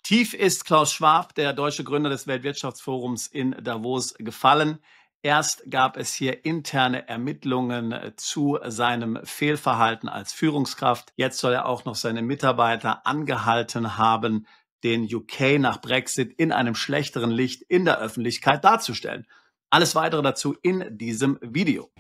Tief ist Klaus Schwab, der deutsche Gründer des Weltwirtschaftsforums in Davos, gefallen. Erst gab es hier interne Ermittlungen zu seinem Fehlverhalten als Führungskraft. Jetzt soll er auch noch seine Mitarbeiter angehalten haben, den UK nach Brexit in einem schlechteren Licht in der Öffentlichkeit darzustellen. Alles weitere dazu in diesem Video.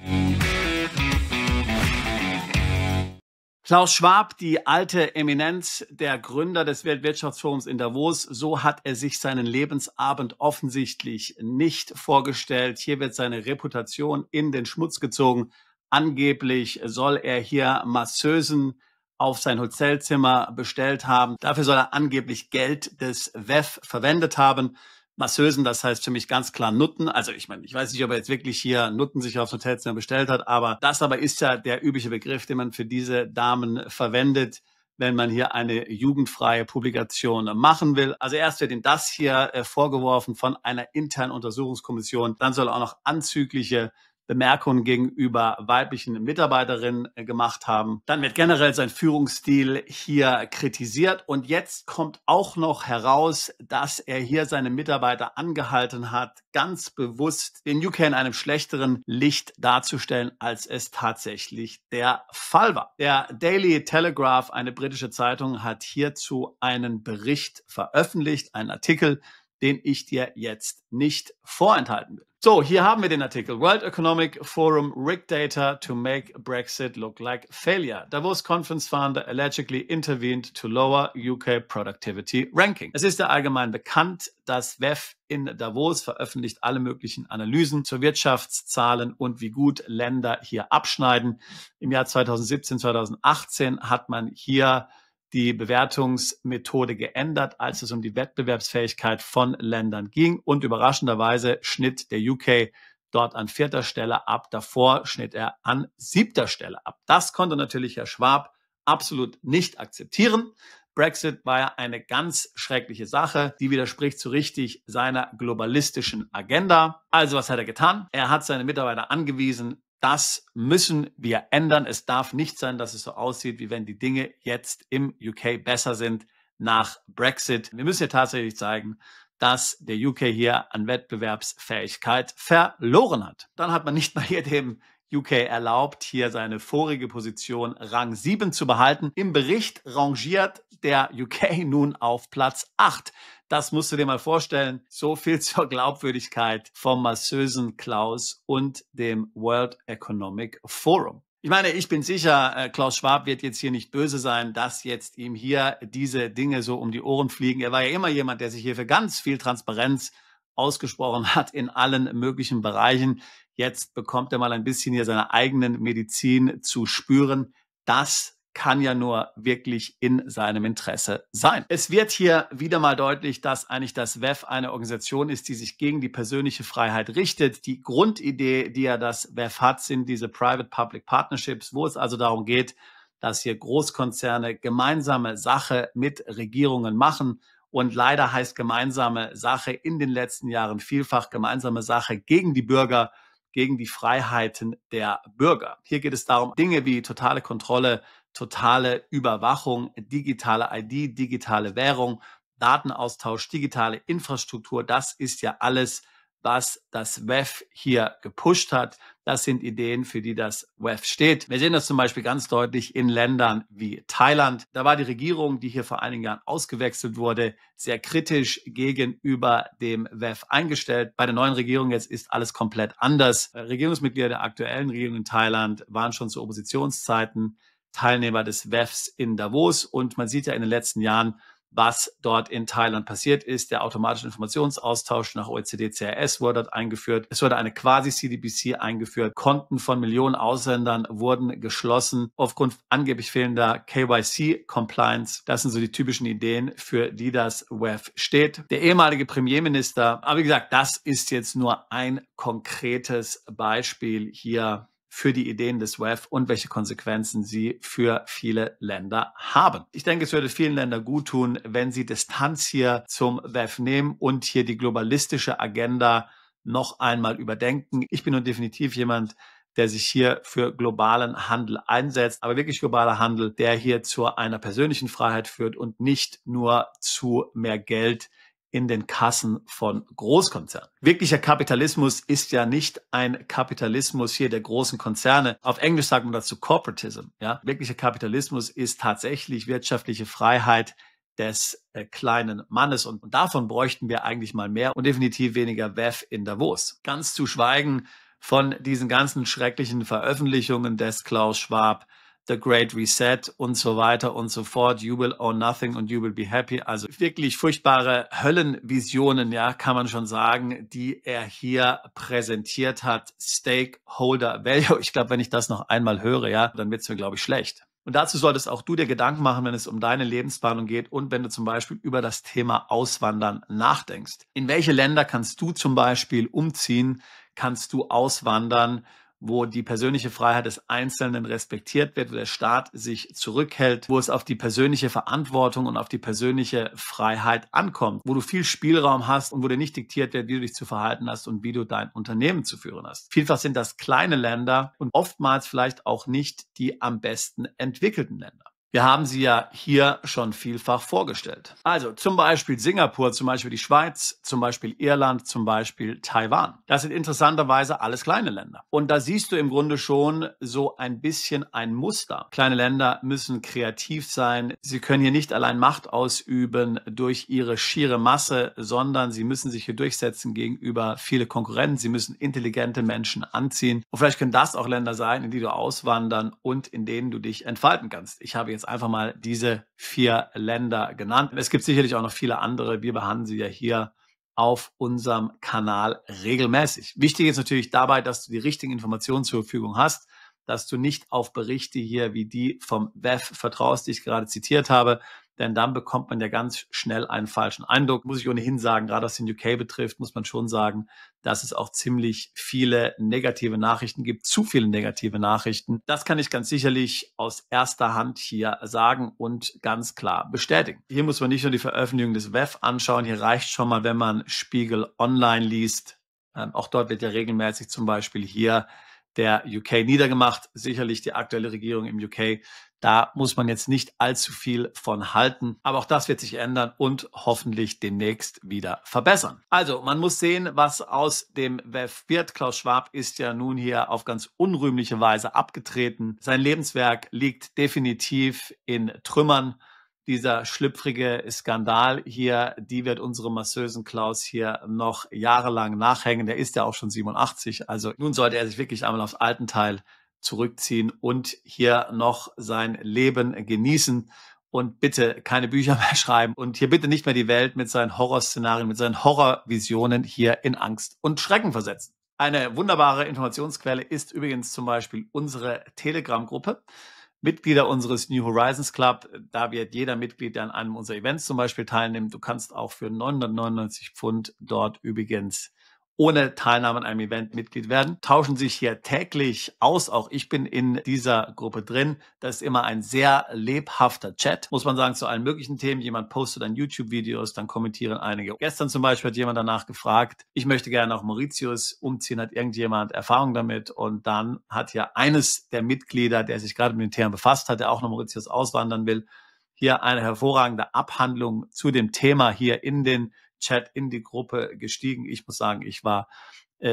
Klaus Schwab, die alte Eminenz, der Gründer des Weltwirtschaftsforums in Davos, so hat er sich seinen Lebensabend offensichtlich nicht vorgestellt. Hier wird seine Reputation in den Schmutz gezogen. Angeblich soll er hier Masseusen auf sein Hotelzimmer bestellt haben. Dafür soll er angeblich Geld des WEF verwendet haben. Masseusen, das heißt für mich ganz klar Nutten. Also ich meine, ich weiß nicht, ob er jetzt wirklich hier Nutten sich aufs Hotelzimmer bestellt hat, aber das ist ja der übliche Begriff, den man für diese Damen verwendet, wenn man hier eine jugendfreie Publikation machen will. Also erst wird ihm das hier vorgeworfen von einer internen Untersuchungskommission. Dann soll er auch noch anzügliche Bemerkungen gegenüber weiblichen Mitarbeiterinnen gemacht haben. Dann wird generell sein Führungsstil hier kritisiert und jetzt kommt auch noch heraus, dass er hier seine Mitarbeiter angehalten hat, ganz bewusst den UK in einem schlechteren Licht darzustellen, als es tatsächlich der Fall war. Der Daily Telegraph, eine britische Zeitung, hat hierzu einen Bericht veröffentlicht, einen Artikel, den ich dir jetzt nicht vorenthalten will. So, hier haben wir den Artikel. World Economic Forum rigged data to make Brexit look like failure. Davos Conference Founder allegedly intervened to lower UK Productivity Ranking. Es ist ja allgemein bekannt, dass WEF in Davos veröffentlicht alle möglichen Analysen zu Wirtschaftszahlen und wie gut Länder hier abschneiden. Im Jahr 2017, 2018 hat man hier die Bewertungsmethode geändert, als es um die Wettbewerbsfähigkeit von Ländern ging. Und überraschenderweise schnitt der UK dort an 4. Stelle ab. Davor schnitt er an 7. Stelle ab. Das konnte natürlich Herr Schwab absolut nicht akzeptieren. Brexit war ja eine ganz schreckliche Sache. Die widerspricht so richtig seiner globalistischen Agenda. Also was hat er getan? Er hat seine Mitarbeiter angewiesen, das müssen wir ändern. Es darf nicht sein, dass es so aussieht, wie wenn die Dinge jetzt im UK besser sind nach Brexit. Wir müssen ja tatsächlich zeigen, dass der UK hier an Wettbewerbsfähigkeit verloren hat. Dann hat man nicht mal hier dem UK erlaubt, hier seine vorige Position Rang 7 zu behalten. Im Bericht rangiert der UK nun auf Platz 8. Das musst du dir mal vorstellen. So viel zur Glaubwürdigkeit vom Masseusen Klaus und dem World Economic Forum. Ich meine, ich bin sicher, Klaus Schwab wird jetzt hier nicht böse sein, dass jetzt ihm hier diese Dinge so um die Ohren fliegen. Er war ja immer jemand, der sich hier für ganz viel Transparenz ausgesprochen hat in allen möglichen Bereichen. Jetzt bekommt er mal ein bisschen hier seine eigenen Medizin zu spüren. Das kann ja nur wirklich in seinem Interesse sein. Es wird hier wieder mal deutlich, dass eigentlich das WEF eine Organisation ist, die sich gegen die persönliche Freiheit richtet. Die Grundidee, die ja das WEF hat, sind diese Private-Public Partnerships, wo es also darum geht, dass hier Großkonzerne gemeinsame Sache mit Regierungen machen. Und leider heißt gemeinsame Sache in den letzten Jahren vielfach gemeinsame Sache gegen die Bürger, gegen die Freiheiten der Bürger. Hier geht es darum, Dinge wie totale Kontrolle, totale Überwachung, digitale ID, digitale Währung, Datenaustausch, digitale Infrastruktur. Das ist ja alles, was das WEF hier gepusht hat. Das sind Ideen, für die das WEF steht. Wir sehen das zum Beispiel ganz deutlich in Ländern wie Thailand. Da war die Regierung, die hier vor einigen Jahren ausgewechselt wurde, sehr kritisch gegenüber dem WEF eingestellt. Bei der neuen Regierung jetzt ist alles komplett anders. Regierungsmitglieder der aktuellen Regierung in Thailand waren schon zu Oppositionszeiten Teilnehmer des WEFs in Davos. Und man sieht ja in den letzten Jahren, was dort in Thailand passiert ist. Der automatische Informationsaustausch nach OECD CRS wurde dort eingeführt. Es wurde eine Quasi-CDBC eingeführt. Konten von Millionen Ausländern wurden geschlossen aufgrund angeblich fehlender KYC-Compliance. Das sind so die typischen Ideen, für die das WEF steht. Der ehemalige Premierminister, aber wie gesagt, das ist jetzt nur ein konkretes Beispiel hier für die Ideen des WEF und welche Konsequenzen sie für viele Länder haben. Ich denke, es würde vielen Ländern gut tun, wenn sie Distanz hier zum WEF nehmen und hier die globalistische Agenda noch einmal überdenken. Ich bin nun definitiv jemand, der sich hier für globalen Handel einsetzt, aber wirklich globaler Handel, der hier zu einer persönlichen Freiheit führt und nicht nur zu mehr Geld in den Kassen von Großkonzernen. Wirklicher Kapitalismus ist ja nicht ein Kapitalismus hier der großen Konzerne. Auf Englisch sagt man dazu Corporatism. Ja? Wirklicher Kapitalismus ist tatsächlich wirtschaftliche Freiheit des kleinen Mannes und davon bräuchten wir eigentlich mal mehr und definitiv weniger WEF in Davos. Ganz zu schweigen von diesen ganzen schrecklichen Veröffentlichungen des Klaus Schwab, The Great Reset und so weiter und so fort. You will own nothing and you will be happy. Also wirklich furchtbare Höllenvisionen, ja, kann man schon sagen, die er hier präsentiert hat. Stakeholder Value. Ich glaube, wenn ich das noch einmal höre, ja, dann wird es mir, glaube ich, schlecht. Und dazu solltest auch du dir Gedanken machen, wenn es um deine Lebensplanung geht und wenn du zum Beispiel über das Thema Auswandern nachdenkst. In welche Länder kannst du zum Beispiel umziehen? Kannst du auswandern, wo die persönliche Freiheit des Einzelnen respektiert wird, wo der Staat sich zurückhält, wo es auf die persönliche Verantwortung und auf die persönliche Freiheit ankommt, wo du viel Spielraum hast und wo dir nicht diktiert wird, wie du dich zu verhalten hast und wie du dein Unternehmen zu führen hast. Vielfach sind das kleine Länder und oftmals vielleicht auch nicht die am besten entwickelten Länder. Wir haben sie ja hier schon vielfach vorgestellt. Also zum Beispiel Singapur, zum Beispiel die Schweiz, zum Beispiel Irland, zum Beispiel Taiwan. Das sind interessanterweise alles kleine Länder. Und da siehst du im Grunde schon so ein bisschen ein Muster. Kleine Länder müssen kreativ sein. Sie können hier nicht allein Macht ausüben durch ihre schiere Masse, sondern sie müssen sich hier durchsetzen gegenüber viele Konkurrenten. Sie müssen intelligente Menschen anziehen. Und vielleicht können das auch Länder sein, in die du auswandern und in denen du dich entfalten kannst. Ich habe jetzt einfach mal diese 4 Länder genannt. Es gibt sicherlich auch noch viele andere. Wir behandeln sie ja hier auf unserem Kanal regelmäßig. Wichtig ist natürlich dabei, dass du die richtigen Informationen zur Verfügung hast, dass du nicht auf Berichte hier wie die vom WEF vertraust, die ich gerade zitiert habe, denn dann bekommt man ja ganz schnell einen falschen Eindruck. Muss ich ohnehin sagen, gerade was den UK betrifft, muss man schon sagen, dass es auch ziemlich viele negative Nachrichten gibt, zu viele negative Nachrichten. Das kann ich ganz sicherlich aus erster Hand hier sagen und ganz klar bestätigen. Hier muss man nicht nur die Veröffentlichung des WEF anschauen, hier reicht schon mal, wenn man Spiegel Online liest. Auch dort wird ja regelmäßig zum Beispiel hier der UK niedergemacht, sicherlich die aktuelle Regierung im UK. Da muss man jetzt nicht allzu viel von halten, aber auch das wird sich ändern und hoffentlich demnächst wieder verbessern. Also man muss sehen, was aus dem WEF wird. Klaus Schwab ist ja nun hier auf ganz unrühmliche Weise abgetreten. Sein Lebenswerk liegt definitiv in Trümmern. Dieser schlüpfrige Skandal hier, die wird unserem massösen Klaus hier noch jahrelang nachhängen. Der ist ja auch schon 87, also nun sollte er sich wirklich einmal aufs Altenteil zurückziehen und hier noch sein Leben genießen und bitte keine Bücher mehr schreiben und hier bitte nicht mehr die Welt mit seinen Horrorszenarien, mit seinen Horrorvisionen hier in Angst und Schrecken versetzen. Eine wunderbare Informationsquelle ist übrigens zum Beispiel unsere Telegram-Gruppe. Mitglieder unseres New Horizons Club, da wird jeder Mitglied, der an einem unserer Events zum Beispiel teilnimmt. Du kannst auch für 999 Pfund dort übrigens ohne Teilnahme an einem Event Mitglied werden, tauschen sich hier täglich aus. Auch ich bin in dieser Gruppe drin. Das ist immer ein sehr lebhafter Chat, muss man sagen, zu allen möglichen Themen. Jemand postet dann YouTube-Videos, dann kommentieren einige. Gestern zum Beispiel hat jemand danach gefragt, ich möchte gerne auch Mauritius umziehen, hat irgendjemand Erfahrung damit? Und dann hat ja eines der Mitglieder, der sich gerade mit dem Thema befasst hat, der auch nach Mauritius auswandern will, hier eine hervorragende Abhandlung zu dem Thema hier in den Chat, in die Gruppe gestiegen. Ich muss sagen, ich war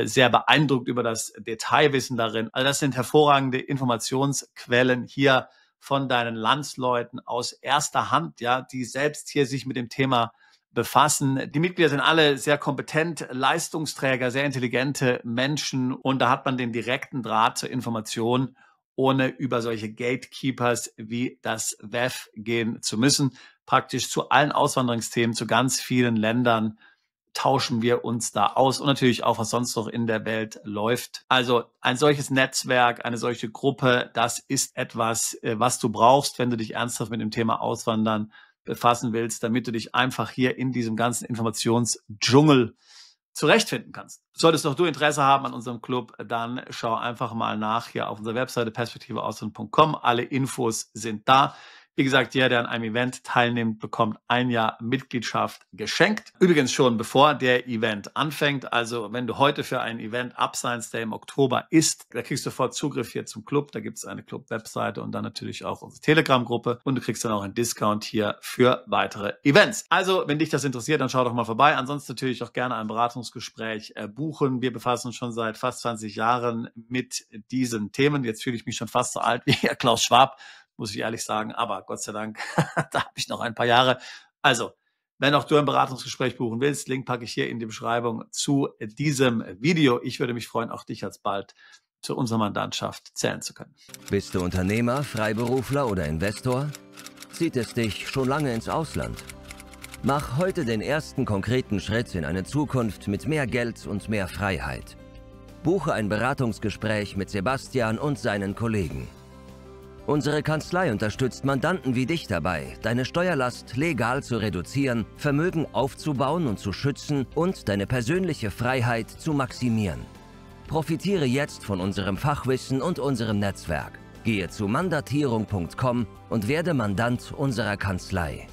sehr beeindruckt über das Detailwissen darin. Also das sind hervorragende Informationsquellen hier von deinen Landsleuten aus erster Hand, ja, die selbst hier sich mit dem Thema befassen. Die Mitglieder sind alle sehr kompetent, Leistungsträger, sehr intelligente Menschen und da hat man den direkten Draht zur Information, ohne über solche Gatekeepers wie das WEF gehen zu müssen. Praktisch zu allen Auswanderungsthemen, zu ganz vielen Ländern tauschen wir uns da aus und natürlich auch, was sonst noch in der Welt läuft. Also ein solches Netzwerk, eine solche Gruppe, das ist etwas, was du brauchst, wenn du dich ernsthaft mit dem Thema Auswandern befassen willst, damit du dich einfach hier in diesem ganzen Informationsdschungel zurechtfinden kannst. Solltest auch du Interesse haben an unserem Club, dann schau einfach mal nach hier auf unserer Webseite perspektiveausland.com. Alle Infos sind da. Wie gesagt, jeder, der an einem Event teilnimmt, bekommt 1 Jahr Mitgliedschaft geschenkt. Übrigens schon bevor der Event anfängt. Also wenn du heute für ein Event Up Science Day im Oktober isst, da kriegst du sofort Zugriff hier zum Club. Da gibt es eine Club-Webseite und dann natürlich auch unsere Telegram-Gruppe. Und du kriegst dann auch einen Discount hier für weitere Events. Also wenn dich das interessiert, dann schau doch mal vorbei. Ansonsten natürlich auch gerne ein Beratungsgespräch buchen. Wir befassen uns schon seit fast 20 Jahren mit diesen Themen. Jetzt fühle ich mich schon fast so alt wie Herr Klaus Schwab, muss ich ehrlich sagen, aber Gott sei Dank, da habe ich noch ein paar Jahre. Also, wenn auch du ein Beratungsgespräch buchen willst, Link packe ich hier in die Beschreibung zu diesem Video. Ich würde mich freuen, auch dich alsbald zu unserer Mandantschaft zählen zu können. Bist du Unternehmer, Freiberufler oder Investor? Zieht es dich schon lange ins Ausland? Mach heute den ersten konkreten Schritt in eine Zukunft mit mehr Geld und mehr Freiheit. Buche ein Beratungsgespräch mit Sebastian und seinen Kollegen. Unsere Kanzlei unterstützt Mandanten wie dich dabei, deine Steuerlast legal zu reduzieren, Vermögen aufzubauen und zu schützen und deine persönliche Freiheit zu maximieren. Profitiere jetzt von unserem Fachwissen und unserem Netzwerk. Gehe zu mandatierung.com und werde Mandant unserer Kanzlei.